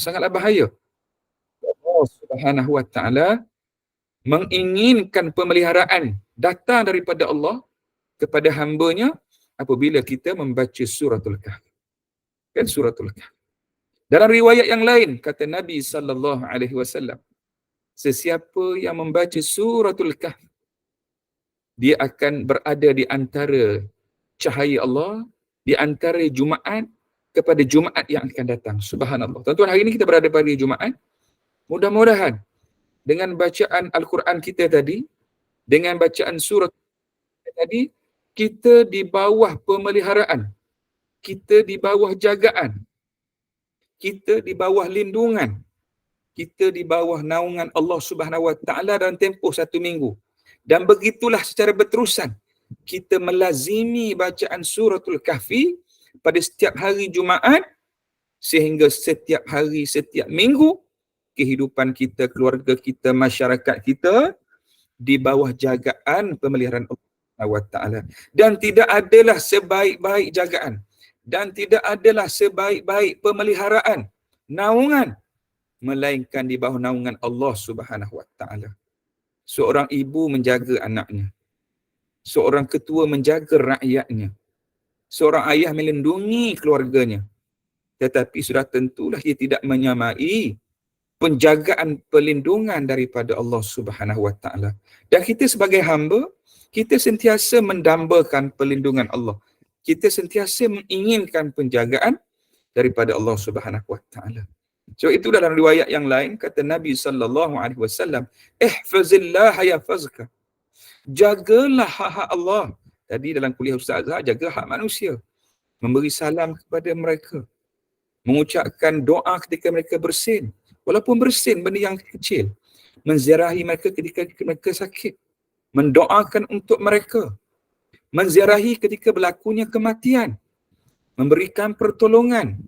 Sangatlah bahaya. Allah Subhanahu wa taala menginginkan pemeliharaan datang daripada Allah kepada hamba-Nya apabila kita membaca suratul Kahf. Kan suratul Kahf. Dalam riwayat yang lain kata Nabi sallallahu alaihi wasallam, sesiapa yang membaca suratul Kahf, dia akan berada di antara cahaya Allah, di antara Jumaat kepada Jumaat yang akan datang. Subhanallah. Tuan-tuan, hari ini kita berada pada Jumaat. Mudah-mudahan dengan bacaan Al-Quran kita tadi, dengan bacaan surat tadi, kita di bawah pemeliharaan, kita di bawah jagaan, kita di bawah lindungan, kita di bawah naungan Allah Subhanahu Wa Taala dalam tempoh 1 minggu. Dan begitulah secara berterusan kita melazimi bacaan suratul Kahfi pada setiap hari Jumaat, sehingga setiap hari, setiap minggu, kehidupan kita, keluarga kita, masyarakat kita di bawah jagaan pemeliharaan Allah Ta'ala. Dan tidak adalah sebaik-baik jagaan, dan tidak adalah sebaik-baik pemeliharaan, naungan, melainkan di bawah naungan Allah Subhanahu Wa Ta'ala. Seorang ibu menjaga anaknya, seorang ketua menjaga rakyatnya, seorang ayah melindungi keluarganya. Tetapi sudah tentulah ia tidak menyamai penjagaan perlindungan daripada Allah Subhanahu Wa Taala. Dan kita sebagai hamba, kita sentiasa mendambakan perlindungan Allah. Kita sentiasa menginginkan penjagaan daripada Allah Subhanahu Wa Taala. So itu dalam riwayat yang lain kata Nabi sallallahu alaihi wasallam, ihfazillah yahfazka. Jagalah hak Allah. Tadi dalam kuliah Ustaz Azhar, jaga hak manusia. Memberi salam kepada mereka, mengucapkan doa ketika mereka bersin, walaupun bersin benda yang kecil, menziarahi mereka ketika mereka sakit, mendoakan untuk mereka, menziarahi ketika berlakunya kematian, memberikan pertolongan,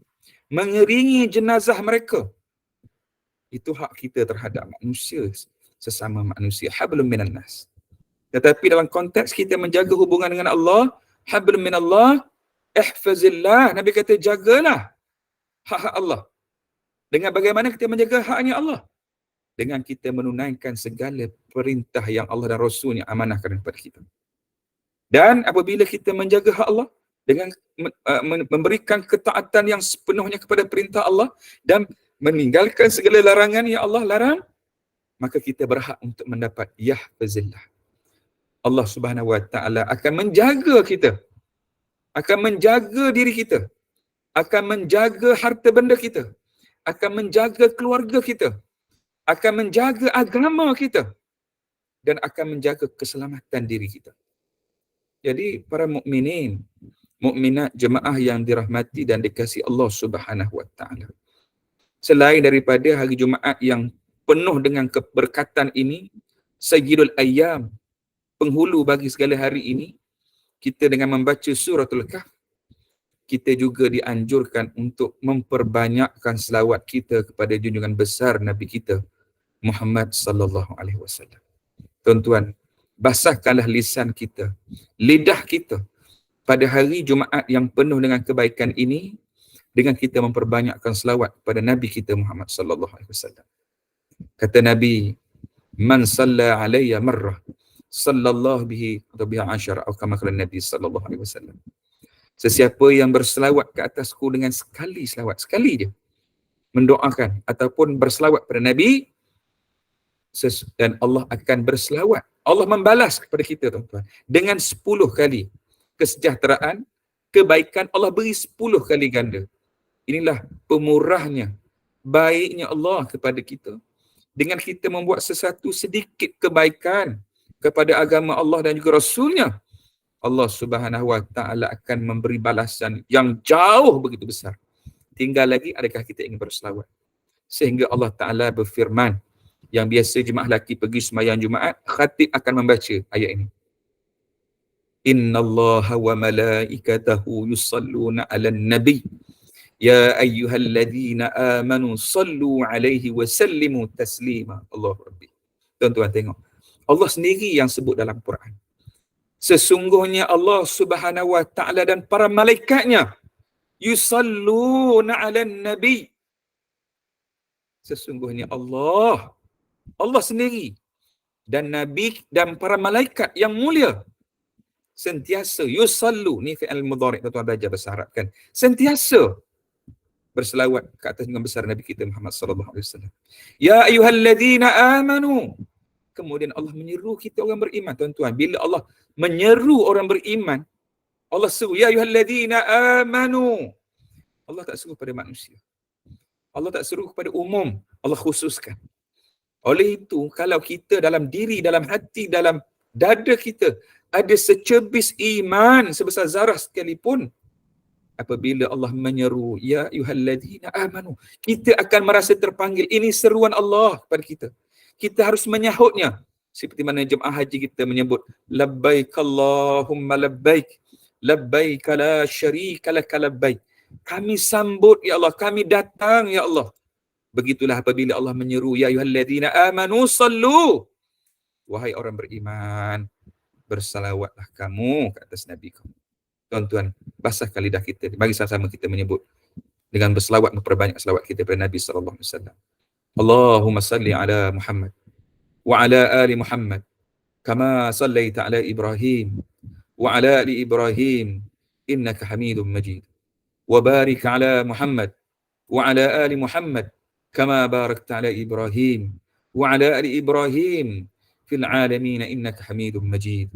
mengiringi jenazah mereka. Itu hak kita terhadap manusia, sesama manusia. Hablum minan nas. Tetapi dalam konteks kita menjaga hubungan dengan Allah, hablum minallah, ihfazillah. Nabi kata jagalah hak Allah. Dengan bagaimana kita menjaga haknya Allah? Dengan kita menunaikan segala perintah yang Allah dan Rasulnya amanahkan kepada kita. Dan apabila kita menjaga hak Allah dengan memberikan ketaatan yang sepenuhnya kepada perintah Allah dan meninggalkan segala larangan yang Allah larang, maka kita berhak untuk mendapat yahfazillah. Allah Subhanahu Wa Taala akan menjaga kita, akan menjaga diri kita, akan menjaga harta benda kita, akan menjaga keluarga kita, akan menjaga agama kita, dan akan menjaga keselamatan diri kita. Jadi para mukminin, mukminat, jemaah yang dirahmati dan dikasihi Allah Subhanahu Wa Taala, selain daripada hari Jumaat yang penuh dengan keberkatan ini, sayyidul ayyam, penghulu bagi segala hari ini, kita dengan membaca suratul Kahf, kita juga dianjurkan untuk memperbanyakkan selawat kita kepada junjungan besar Nabi kita Muhammad sallallahu alaihi wasallam. Tuan-tuan, basahkanlah lisan kita, lidah kita pada hari Jumaat yang penuh dengan kebaikan ini dengan kita memperbanyakkan selawat kepada Nabi kita Muhammad sallallahu alaihi wasallam. Kata Nabi, man salla alayya marrah sallallahu bihi atau biha asyara, atau kama qala Nabi sallallahu alaihi wasallam. Sesiapa yang berselawat ke atasku dengan sekali selawat, sekali je mendoakan ataupun berselawat pada Nabi, dan Allah akan berselawat, Allah membalas kepada kita tuan-tuan dengan 10 kali kesejahteraan, kebaikan, Allah beri 10 kali ganda. Inilah pemurahnya, baiknya Allah kepada kita. Dengan kita membuat sesuatu sedikit kebaikan kepada agama Allah dan juga Rasulnya, Allah Subhanahu Wa Taala akan memberi balasan yang jauh begitu besar. Tinggal lagi adakah kita ingin berselawat. Sehingga Allah Ta'ala berfirman, yang biasa jemaah lelaki pergi sembahyang Jumaat, khatib akan membaca ayat ini. Innallaha wa malaikatahu yusalluna 'alan nabi ya ayyuhalladzina amanu sallu 'alaihi wa sallimu taslima. Allahu Rabbi. Tuan-tuan tengok, Allah sendiri yang sebut dalam Quran. Sesungguhnya Allah Subhanahu Wa Ta'ala dan para malaikatnya yusalluna 'alan nabi, Sesungguhnya Allah sendiri dan Nabi dan para malaikat yang mulia sentiasa yusallu, ni fi'il mudhari' tuan-tuan belajar bahasa Arab kan, sentiasa berselawat ke atas nama besar Nabi kita Muhammad sallallahu alaihi wasallam. Ya ayyuhalladzina amanu. Kemudian Allah menyeru kita orang beriman, tuan-tuan. Bila Allah menyeru orang beriman, Allah seru ya ayyuhalladzina amanu. Allah tak seru pada manusia. Allah tak seru kepada umum, Allah khususkan. Oleh itu, kalau kita dalam diri, dalam hati, dalam dada kita ada secebis iman sebesar zarah sekalipun, apabila Allah menyeru ya ayyuhalladzina amanu, kita akan merasa terpanggil. Ini seruan Allah kepada kita. Kita harus menyahutnya. Seperti mana jemaah haji kita menyebut labbaik Allahumma labbaik, labbaik la syarika lak labbaik. Kami sambut ya Allah, kami datang ya Allah. Begitulah apabila Allah menyeru ya ayyuhalladzina amanu sallu, wahai orang beriman, bersalawatlah kamu ke atas Nabi kamu. Tuan-tuan, basahkan lidah kita. Mari sama-sama kita menyebut dengan berselawat, memperbanyak selawat kita kepada Nabi sallallahu alaihi wasallam. Allahumma salli ala Muhammad wa ala ali Muhammad kama sallaita ala Ibrahim wa ala ali Ibrahim innaka Hamidum Majid. Wa barik ala Muhammad wa ala ali Muhammad kama barakta ala Ibrahim wa ala ali Ibrahim fil alamin innaka Hamidum Majid.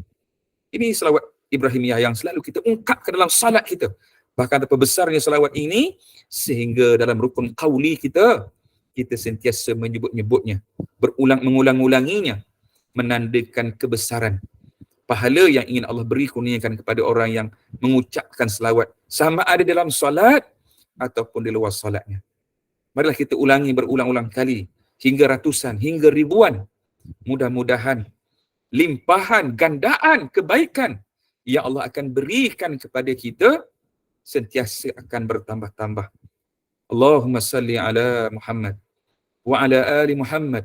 Ini selawat Ibrahimiyah yang selalu kita ungkapkan dalam salat kita. Bahkan betapa besarnya selawat ini sehingga dalam rukun qauli kita sentiasa menyebut-nyebutnya, mengulang-ulanginya, menandakan kebesaran pahala yang ingin Allah beri kurniakan kepada orang yang mengucapkan selawat, sama ada dalam salat ataupun di luar salatnya. Marilah kita ulangi berulang-ulang kali hingga ratusan, hingga ribuan. Mudah-mudahan limpahan, gandaan, kebaikan yang Allah akan berikan kepada kita sentiasa akan bertambah-tambah. Allahumma salli ala Muhammad wa ala ali Muhammad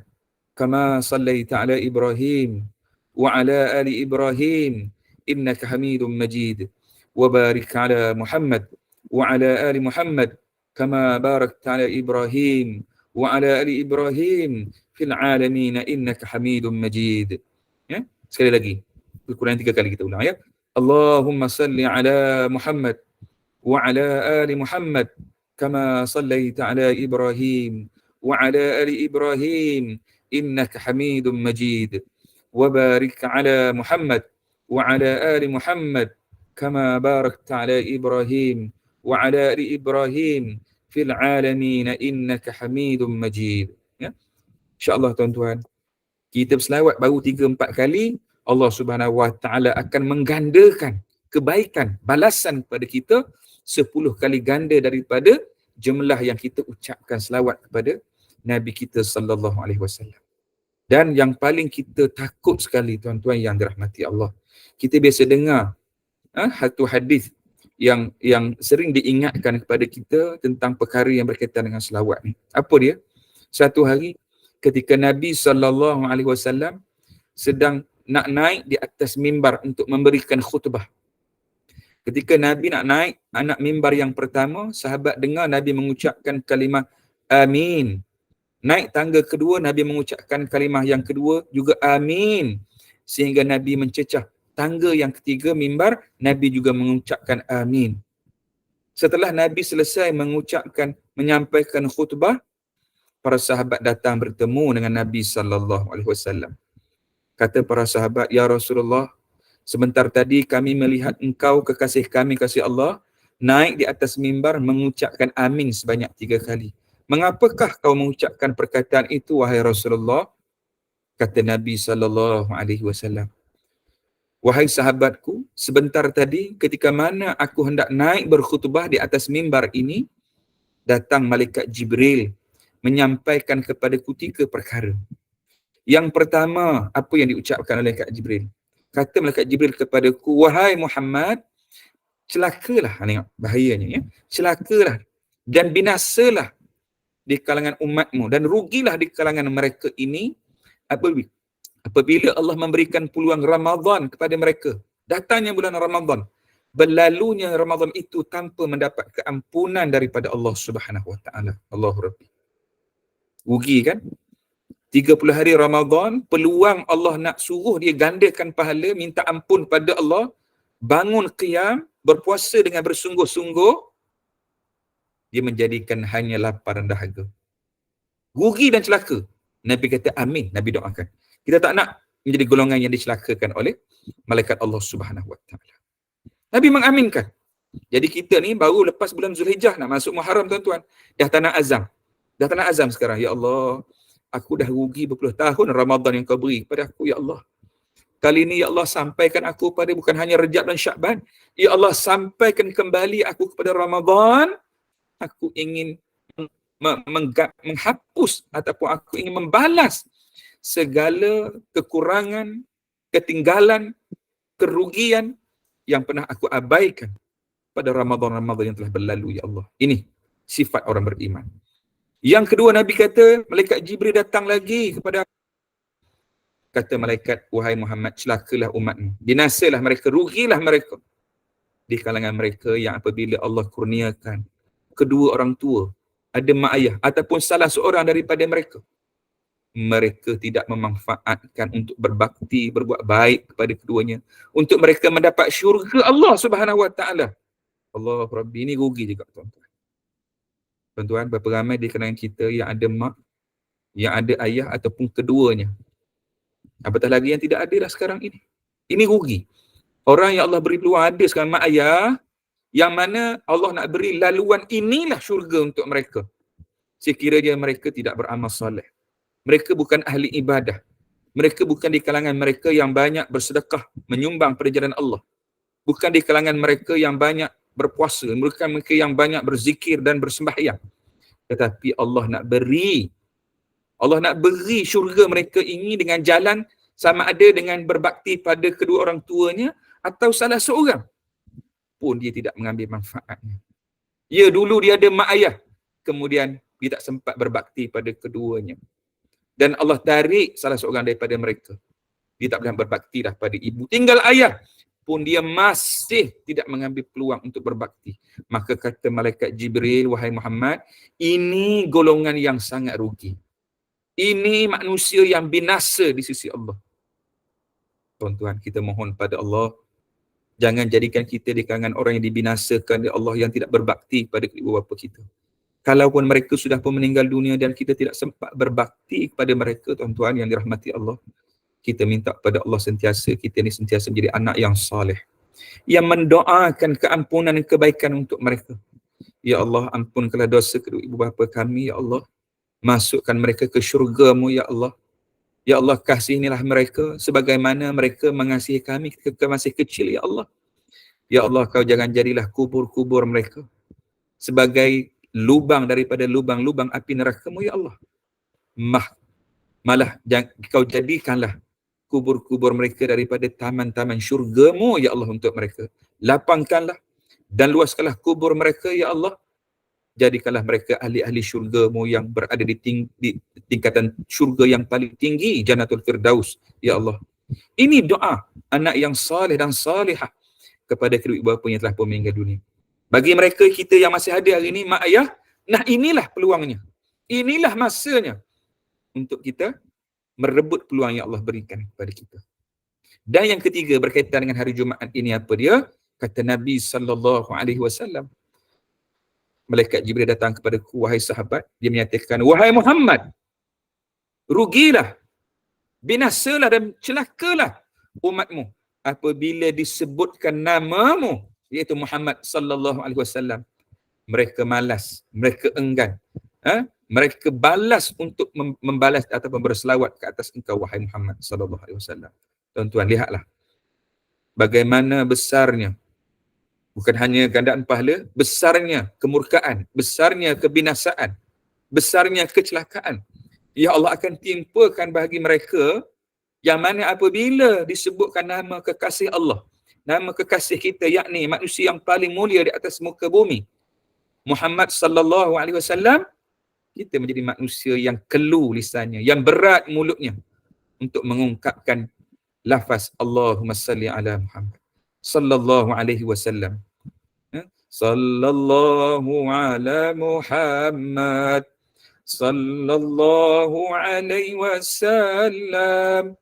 kama sallaita ala Ibrahim wa ala ali Ibrahim innaka Hamidum Majid. Wa barik ala Muhammad wa ala ali Muhammad kama barakta ala Ibrahim wa ala ali Ibrahim fil alamin innaka Hamidum Majid. Ya, sekali lagi. Kurang 3 kali kita ulang ya. Allahumma salli ala Muhammad wa ala ali Muhammad kama sallaita ala Ibrahim wa ala ali Ibrahim innaka Hamidum Majid. Wa barik ala Muhammad wa ala ali Muhammad kama barakta ala Ibrahim wa ala ali Ibrahim fil alamin innaka Hamidum Majid. Ya. Insya-Allah tuan-tuan, kita berselawat baru 3-4 kali, Allah Subhanahu Wa Taala akan menggandakan kebaikan, balasan kepada kita 10 kali ganda daripada jumlah yang kita ucapkan selawat kepada Nabi kita sallallahu alaihi wasallam. Dan yang paling kita takut sekali tuan-tuan yang dirahmati Allah, kita biasa dengar satu hadis yang sering diingatkan kepada kita tentang perkara yang berkaitan dengan selawat ni. Apa dia? Satu hari ketika Nabi sallallahu alaihi wasallam sedang nak naik di atas mimbar untuk memberikan khutbah. Ketika Nabi nak naik anak mimbar yang pertama, sahabat dengar Nabi mengucapkan kalimah amin. Naik tangga kedua, Nabi mengucapkan kalimah yang kedua juga amin. Sehingga Nabi mencecah tangga yang ketiga mimbar, Nabi juga mengucapkan amin. Setelah Nabi selesai menyampaikan khutbah, para sahabat datang bertemu dengan Nabi sallallahu alaihi wasallam. Kata para sahabat, ya Rasulullah, sebentar tadi kami melihat engkau kekasih kami, kasih Allah, naik di atas mimbar mengucapkan amin sebanyak 3 kali. Mengapakah kau mengucapkan perkataan itu, wahai Rasulullah? Kata Nabi sallallahu alaihi wasallam, wahai sahabatku, sebentar tadi ketika mana aku hendak naik berkhutbah di atas mimbar ini, datang malaikat Jibril menyampaikan kepadaku 3 perkara. Yang pertama, apa yang diucapkan oleh malaikat Jibril? Kata malaikat Jibril kepadaku, wahai Muhammad, celakalah, tengok bahayanya ya. Celakalah dan binasalah di kalangan umatmu dan rugilah di kalangan mereka ini apabila Allah memberikan peluang Ramadan kepada mereka. Datangnya bulan Ramadan, berlalunya Ramadan itu tanpa mendapat keampunan daripada Allah Subhanahu Wa Taala. Allahu Rabbi. Rugi kan? 30 hari Ramadan, peluang Allah nak suruh dia gandakan pahala, minta ampun pada Allah, bangun qiyam, berpuasa dengan bersungguh-sungguh, dia menjadikan hanya lapar dan dahaga. Rugi dan celaka. Nabi kata amin, Nabi doakan. Kita tak nak menjadi golongan yang dicelakakan oleh malaikat Allah Subhanahu Wa Taala. Nabi mengaminkan. Jadi kita ni baru lepas bulan Zulhijjah nak masuk Muharram tuan-tuan. Dah tak nak azam. Dah tak nak azam sekarang. Ya Allah, aku dah rugi berpuluh tahun Ramadan yang kau beri pada aku, ya Allah. Kali ini, ya Allah, sampaikan aku pada bukan hanya Rejab dan Syakban. Ya Allah, sampaikan kembali aku kepada Ramadan. Aku ingin menghapus ataupun aku ingin membalas segala kekurangan, ketinggalan, kerugian yang pernah aku abaikan pada Ramadan-Ramadan yang telah berlalu, ya Allah. Ini sifat orang beriman. Yang kedua, Nabi kata, malaikat Jibril datang lagi kepada aku. Kata malaikat, wahai Muhammad, celakalah umatmu. Binasalah mereka, rugilah mereka. Di kalangan mereka yang apabila Allah kurniakan kedua orang tua, ada mak ayah, ataupun salah seorang daripada mereka, mereka tidak memanfaatkan untuk berbakti, berbuat baik kepada keduanya, untuk mereka mendapat syurga Allah Subhanahu Wa Taala. Allah Rabbi, ini rugi juga tuan-tuan. Tuan-tuan, berapa ramai di kalangan kita yang ada mak, yang ada ayah ataupun keduanya. Apatah lagi yang tidak ada dah sekarang ini. Ini rugi. Orang yang Allah beri peluang ada sekarang mak ayah, yang mana Allah nak beri laluan inilah syurga untuk mereka. Sekiranya mereka tidak beramal soleh. Mereka bukan ahli ibadah. Mereka bukan di kalangan mereka yang banyak bersedekah, menyumbang pada jalan Allah. Bukan di kalangan mereka yang banyak berpuasa, bukan mereka yang banyak berzikir dan bersembahyang. Tetapi Allah nak beri syurga mereka ini dengan jalan sama ada dengan berbakti pada kedua orang tuanya atau salah seorang pun dia tidak mengambil manfaatnya. Ya, dulu dia ada mak ayah, kemudian dia tak sempat berbakti pada keduanya. Dan Allah tarik salah seorang daripada mereka. Dia tak boleh berbakti dah pada ibu. Tinggal ayah pun dia masih tidak mengambil peluang untuk berbakti. Maka kata malaikat Jibril, wahai Muhammad, ini golongan yang sangat rugi. Ini manusia yang binasa di sisi Allah. Tuan-tuan, kita mohon pada Allah, jangan jadikan kita di kalangan orang yang dibinasakan oleh Allah yang tidak berbakti pada ibu bapa kita. Kalaupun mereka sudah pun meninggal dunia dan kita tidak sempat berbakti kepada mereka, tuan-tuan yang dirahmati Allah, kita minta pada Allah sentiasa, kita ni sentiasa menjadi anak yang saleh, yang mendoakan keampunan dan kebaikan untuk mereka. Ya Allah, ampunkanlah dosa kedua ibu bapa kami, ya Allah. Masukkan mereka ke syurga-Mu, ya Allah. Ya Allah, kasihnilah mereka sebagaimana mereka mengasihi kami ketika masih kecil, ya Allah. Ya Allah, Kau jangan jadilah kubur-kubur mereka sebagai lubang daripada lubang-lubang api neraka-Mu, ya Allah. Malah Kau jadikanlah kubur-kubur mereka daripada taman-taman syurga-Mu, ya Allah, untuk mereka. Lapangkanlah dan luaskanlah kubur mereka, ya Allah. Jadikanlah mereka ahli-ahli syurga-Mu yang berada di tingkatan syurga yang paling tinggi, Jannatul Firdaus, ya Allah. Ini doa anak yang saleh dan salihah kepada kedua ibu bapa yang telah pun meninggal dunia. Bagi mereka kita yang masih ada hari ini, mak ayah, nah inilah peluangnya. Inilah masanya untuk kita merebut peluang yang Allah berikan kepada kita. Dan yang ketiga berkaitan dengan hari Jumaat ini, apa dia? Kata Nabi SAW, malaikat Jibril datang kepadaku, wahai sahabat, dia menyatakan, wahai Muhammad, rugilah, binasalah dan celakalah umatmu apabila disebutkan namamu, iaitu Muhammad sallallahu alaihi wasallam. Mereka malas, mereka enggan, mereka balas untuk membalas ataupun berselawat ke atas engkau, wahai Muhammad sallallahu alaihi wasallam. Tuan-tuan, lihatlah bagaimana besarnya, bukan hanya gandaan pahala, besarnya kemurkaan, besarnya kebinasaan, besarnya kecelakaan ya Allah akan timpakan bagi mereka yang mana apabila disebutkan nama kekasih Allah, nama kekasih kita, yakni manusia yang paling mulia di atas muka bumi, Muhammad sallallahu alaihi wasallam, kita menjadi manusia yang kelu lisannya, yang berat mulutnya untuk mengungkapkan lafaz Allahumma salli ala Muhammad sallallahu alaihi wasallam. Sallallahu ala Muhammad sallallahu alaihi wasallam,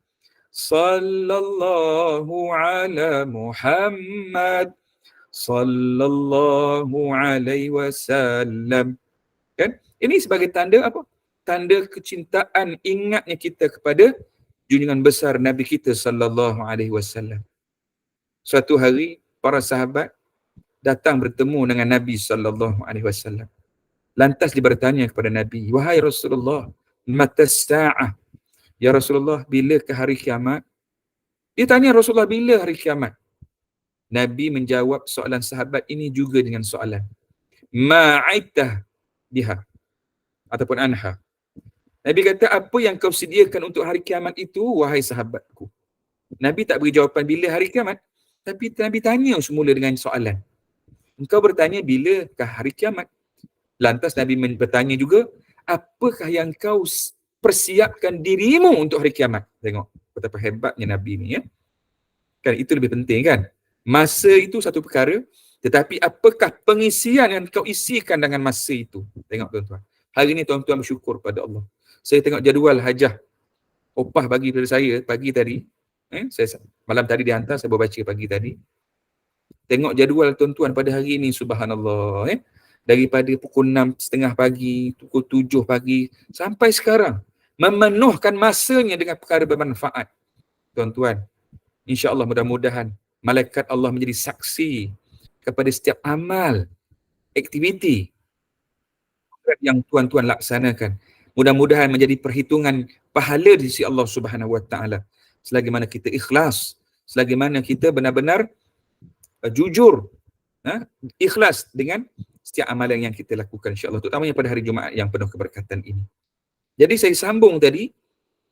sallallahu ala Muhammad, sallallahu alaihi wasallam. Kan? Ini sebagai tanda apa? Tanda kecintaan, ingatnya kita kepada junjungan besar Nabi kita sallallahu alaihi wasallam. Suatu hari para sahabat datang bertemu dengan Nabi sallallahu alaihi wasallam. Lantas dia bertanya kepada Nabi, "Wahai Rasulullah, mata sa'ah?" Ya Rasulullah, bilakah hari kiamat? Dia tanya Rasulullah, bila hari kiamat? Nabi menjawab soalan sahabat ini juga dengan soalan, "Ma'aitah biha?" ataupun anha. Nabi kata, apa yang kau sediakan untuk hari kiamat itu, wahai sahabatku? Nabi tak beri jawapan bila hari kiamat, tapi Nabi tanya semula dengan soalan. Engkau bertanya bilakah hari kiamat? Lantas Nabi bertanya juga, apakah yang kau persiapkan dirimu untuk hari kiamat? Tengok betapa hebatnya Nabi ni, ya. Kan itu lebih penting, kan? Masa itu satu perkara, tetapi apakah pengisian yang kau isikan dengan masa itu? Tengok tuan-tuan. Hari ni tuan-tuan bersyukur pada Allah. Saya tengok jadual hajah opah bagi pada saya pagi tadi. Saya malam tadi dihantar, saya baru baca pagi tadi. Tengok jadual tuan-tuan pada hari ini, subhanallah. Daripada pukul 6.30 pagi, pukul 7 pagi, sampai sekarang. Memenuhkan masanya dengan perkara bermanfaat. Tuan-tuan, insya-Allah mudah-mudahan malaikat Allah menjadi saksi kepada setiap amal, aktiviti yang tuan-tuan laksanakan. Mudah-mudahan menjadi perhitungan pahala di sisi Allah Subhanahu Wa Taala. Selagi mana kita ikhlas, selagi mana kita benar-benar jujur, ikhlas dengan setiap amalan yang kita lakukan, insya-Allah, terutamanya pada hari Jumaat yang penuh keberkatan ini. Jadi saya sambung tadi,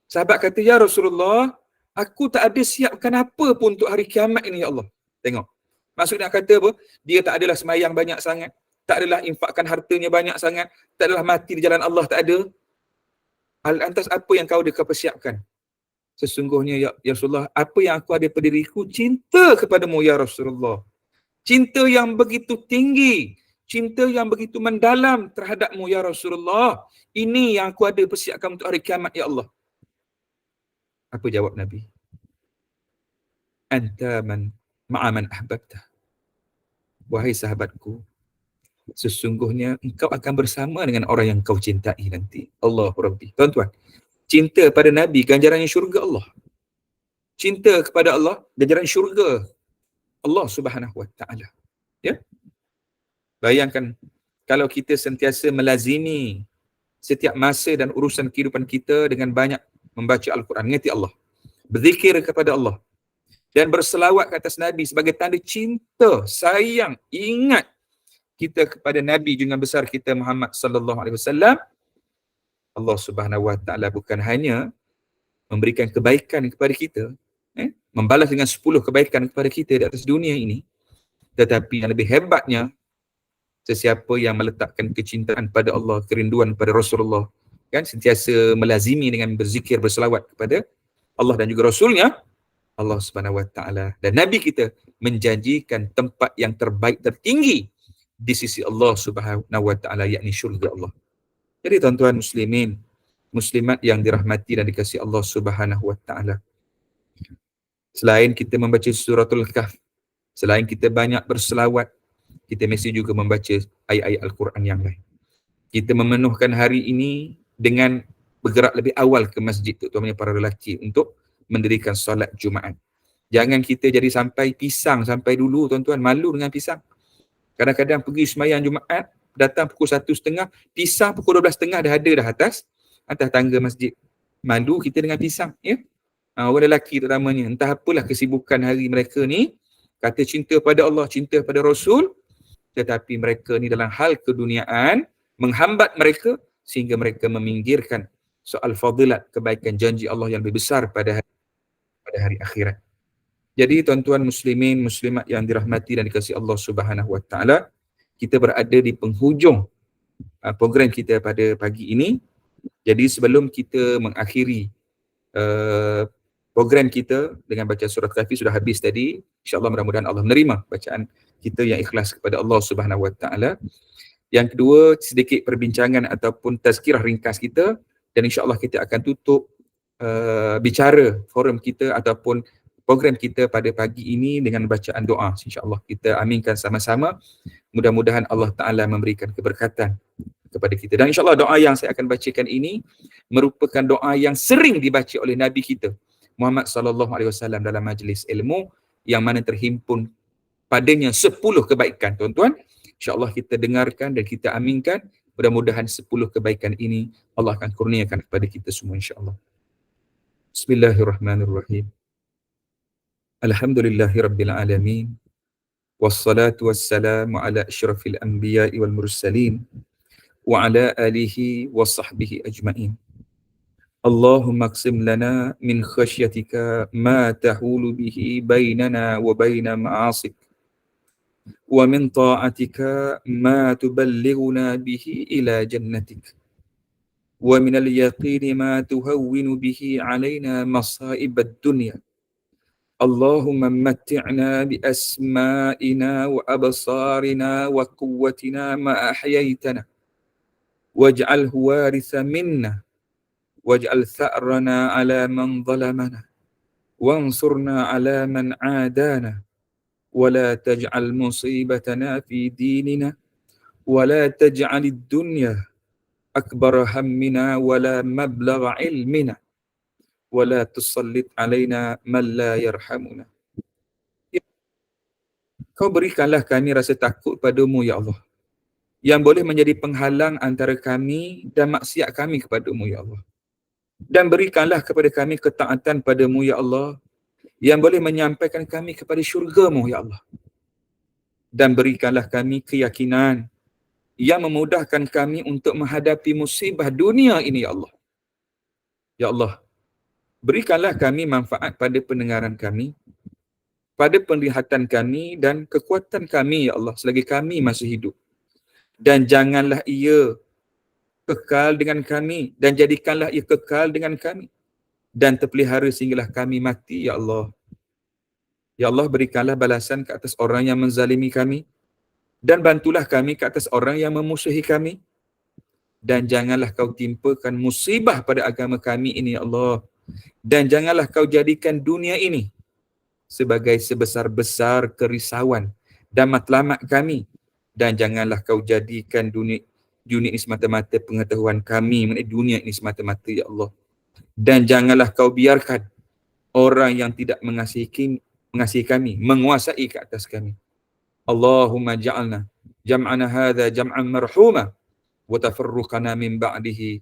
sahabat kata, ya Rasulullah, aku tak ada siapkan apa pun untuk hari kiamat ini, ya Allah. Tengok. Maksudnya kata apa? Dia tak adalah semayang banyak sangat, tak adalah infakkan hartanya banyak sangat, tak adalah mati di jalan Allah, tak ada. Lantas apa yang kau persiapkan? Sesungguhnya ya Rasulullah, apa yang aku ada pada diriku, cinta kepadamu ya Rasulullah. Cinta yang begitu tinggi, cinta yang begitu mendalam terhadapmu ya Rasulullah. Ini yang aku ada persiapkan untuk hari kiamat ya Allah. Apa jawab Nabi? Anta man ma'a man ahbabta. Wahai sahabatku, sesungguhnya engkau akan bersama dengan orang yang kau cintai nanti. Allahu Rabbi. Tuan-tuan, cinta pada Nabi, ganjarannya syurga Allah. Cinta kepada Allah, ganjaran syurga Allah Subhanahu Wa Taala. Ya? Bayangkan kalau kita sentiasa melazimi setiap masa dan urusan kehidupan kita dengan banyak membaca Al-Quran, mengingati Allah, berzikir kepada Allah dan berselawat ke atas Nabi sebagai tanda cinta, sayang, ingat kita kepada Nabi junjungan besar kita Muhammad sallallahu alaihi wasallam. Allah Subhanahu Wa Taala bukan hanya memberikan kebaikan kepada kita, membalas dengan 10 kebaikan kepada kita di atas dunia ini, tetapi yang lebih hebatnya, sesiapa yang meletakkan kecintaan pada Allah, kerinduan pada Rasulullah, kan, sentiasa melazimi dengan berzikir, berselawat kepada Allah dan juga Rasulnya, Allah Subhanahu Wa Taala dan Nabi kita menjanjikan tempat yang terbaik, tertinggi di sisi Allah Subhanahu Wa Taala, yakni syurga Allah. Jadi tuan-tuan muslimin, muslimat yang dirahmati dan dikasihi Allah Subhanahu Wa Taala, selain kita membaca suratul Kahf, selain kita banyak berselawat, kita mesti juga membaca ayat-ayat Al-Quran yang lain. Kita memenuhkan hari ini dengan bergerak lebih awal ke masjid, terutamanya para lelaki, untuk mendirikan solat Jumaat. Jangan kita jadi sampai pisang sampai dulu, tuan-tuan, malu dengan pisang. Kadang-kadang pergi sembahyang Jumaat, datang pukul 1.30, pisang pukul 12.30 dah ada dah atas tangga masjid. Malu kita dengan pisang, ya. Orang lelaki terutamanya, entah apalah kesibukan hari mereka ni, kata cinta pada Allah, cinta pada Rasul, tetapi mereka ni dalam hal keduniaan menghambat mereka sehingga mereka meminggirkan soal fadilat, kebaikan janji Allah yang lebih besar pada hari akhirat. Jadi tuan-tuan muslimin, muslimat yang dirahmati dan dikasihi Allah Subhanahu Wa Taala, kita berada di penghujung program kita pada pagi ini. Jadi sebelum kita mengakhiri program kita dengan baca surah Kahfi, sudah habis tadi, insya-Allah mudah-mudahan Allah menerima bacaan kita yang ikhlas kepada Allah Subhanahu Wa Taala. Yang kedua, sedikit perbincangan ataupun tazkirah ringkas kita, dan insya-Allah kita akan tutup bicara forum kita ataupun program kita pada pagi ini dengan bacaan doa. InsyaAllah kita aminkan sama-sama. Mudah-mudahan Allah Ta'ala memberikan keberkatan kepada kita. Dan insyaAllah doa yang saya akan bacakan ini merupakan doa yang sering dibaca oleh Nabi kita Muhammad SAW dalam majlis ilmu, yang mana terhimpun padanya 10 kebaikan. Tuan-tuan, insyaAllah kita dengarkan dan kita aminkan. Mudah-mudahan 10 kebaikan ini Allah akan kurniakan kepada kita semua insyaAllah. Bismillahirrahmanirrahim. Alhamdulillahi Rabbil Alamin. Wassalatu wassalamu ala asyrafil anbiya'i wal mursalin wa ala alihi wa sahbihi ajma'in. Allahumma aqsim lana min khasyatika ma tahulu bihi bainana wa baina ma'asik wa min ta'atika ma tuballighuna bihi ila jannatik wa min al-yaqini ma tuhawwinu bihi alaina masa'ib ad-dunya. Allahumma matti'na bi asma'ina wa absarina wa quwwatina ma ahyaytana waj'alhu waritha minna waj'al tha'rana ala man zalamana wansurna ala man 'adana wa la taj'al musibatana fi dinina wa la taj'al ad-dunya akbar hammina wa la mablagha ilmina wala tusallit alaina man la yarhamuna. Kau berikanlah kami rasa takut padamu ya Allah, yang boleh menjadi penghalang antara kami dan maksiat kami kepadamu ya Allah. Dan berikanlah kepada kami ketaatan padamu ya Allah, yang boleh menyampaikan kami kepada syurgamu ya Allah. Dan berikanlah kami keyakinan yang memudahkan kami untuk menghadapi musibah dunia ini ya Allah. Ya Allah, berikanlah kami manfaat pada pendengaran kami, pada penglihatan kami dan kekuatan kami ya Allah selagi kami masih hidup. Dan janganlah ia kekal dengan kami, dan jadikanlah ia kekal dengan kami dan terpelihara sehinggalah kami mati ya Allah. Ya Allah, berikanlah balasan ke atas orang yang menzalimi kami, dan bantulah kami ke atas orang yang memusuhi kami. Dan janganlah kau timpakan musibah pada agama kami ini ya Allah. Dan janganlah kau jadikan dunia ini sebagai sebesar-besar kerisauan dan matlamat kami. Dan janganlah kau jadikan dunia ini semata-mata pengetahuan kami mengenai dunia ini semata-mata ya Allah. Dan janganlah kau biarkan orang yang tidak mengasihi kami menguasai ke atas kami. Allahumma ja'alna jam'ana hadha jam'an marhuma wa tafarruqana min ba'dihi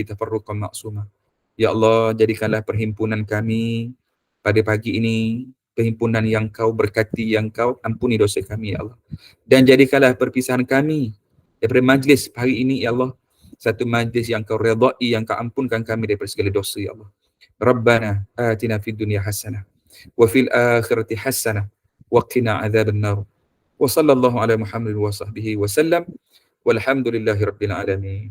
tafarruqan ma'suma. Ya Allah, jadikanlah perhimpunan kami pada pagi ini perhimpunan yang kau berkati, yang kau ampuni dosa kami ya Allah. Dan jadikanlah perpisahan kami daripada majlis hari ini ya Allah satu majlis yang kau redai, yang kau ampunkan kami daripada segala dosa ya Allah. Rabbana atina fid dunya hasanah wa fil akhirati hasanah wa qina adzaban nar. Wa sallallahu ala Muhammadin wa sahbihi wa sallam. Walhamdulillahi rabbil alamin.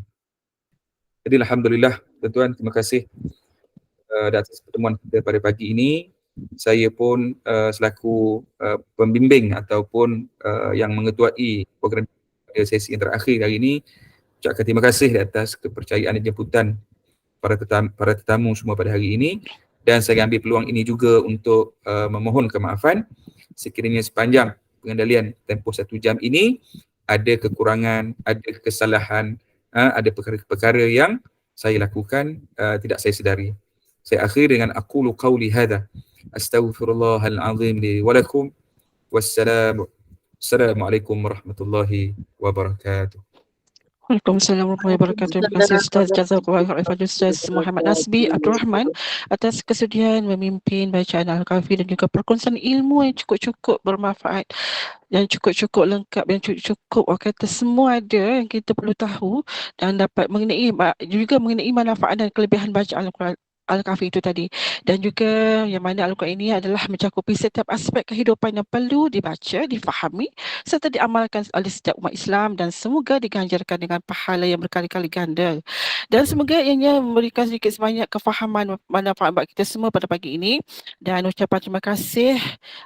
Jadi alhamdulillah tuan-tuan, terima kasih atas pertemuan kita pada pagi ini. Saya pun selaku pembimbing ataupun yang mengetuai program sesi yang terakhir hari ini, ucapkan terima kasih atas kepercayaan dan jemputan para tetamu semua pada hari ini. Dan saya ambil peluang ini juga untuk memohon kemaafan sekiranya sepanjang pengendalian tempoh 1 jam ini ada kekurangan, ada kesalahan, ada perkara-perkara yang saya lakukan tidak saya sedari. Saya akhir dengan aqulu qawli hadha astaghfirullahal azim li wa lakum. Wassalamualaikum warahmatullahi wabarakatuh. Waalaikumsalam warahmatullahi wabarakatuh. Terima kasih Ustaz Jazakallahu khairan Ustaz Muhammad Nasbi Abdul Rahman atas kesediaan memimpin bacaan Al-Kahfi dan juga perkongsian ilmu yang cukup-cukup bermanfaat dan cukup-cukup lengkap dan cukup-cukup orang kata semua ada yang kita perlu tahu dan dapat mengenai juga mengenai manfaat dan kelebihan bacaan Al-Quran Al-Kahfi itu tadi. Dan juga yang mana Al-Quran ini adalah mencakupi setiap aspek kehidupan yang perlu dibaca, difahami serta diamalkan oleh setiap umat Islam, dan semoga diganjarkan dengan pahala yang berkali-kali ganda. Dan semoga ianya memberikan sedikit sebanyak kefahaman manfaat buat kita semua pada pagi ini. Dan ucapan terima kasih,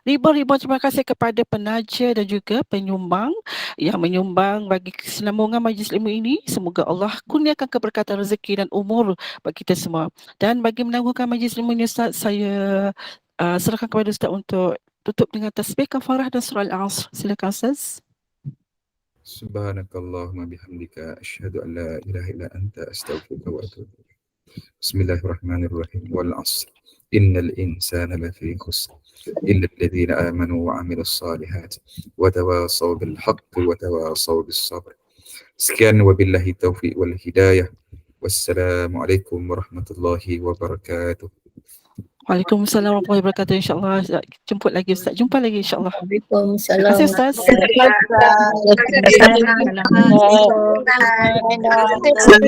ribuan-ribuan terima kasih kepada penaja dan juga penyumbang yang menyumbang bagi kesinambungan majlis ilmu ini. Semoga Allah kurniakan keberkatan rezeki dan umur bagi kita semua. Dan bagi menangguhkan majlis ilmu ini, Ustaz, saya serahkan kepada Ustaz untuk tutup dengan tasbih kafarah dan surah Al-Asr. Silakan Ustaz. Subhanakallahumma bihamdika asyhadu an la ilaha illa anta astaghfiruka wa atubu ilaik. Bismillahirrahmanirrahim. Wal 'asr. Innal insana lafi khusr illa alladhina amanu wa 'amilus shalihat wa tawasaw bil haqqi wa tawasaw bis sabr. Sekian, wabillahi taufiq wal hidayah. Wassalamualaikum warahmatullahi wabarakatuh. Waalaikumsalam warahmatullahi wabarakatuh. InsyaAllah jemput lagi Ustaz. Jumpa lagi insyaAllah. Waalaikumsalam. Terima kasih Ustaz. Waalaikumsalam. Assalamualaikum.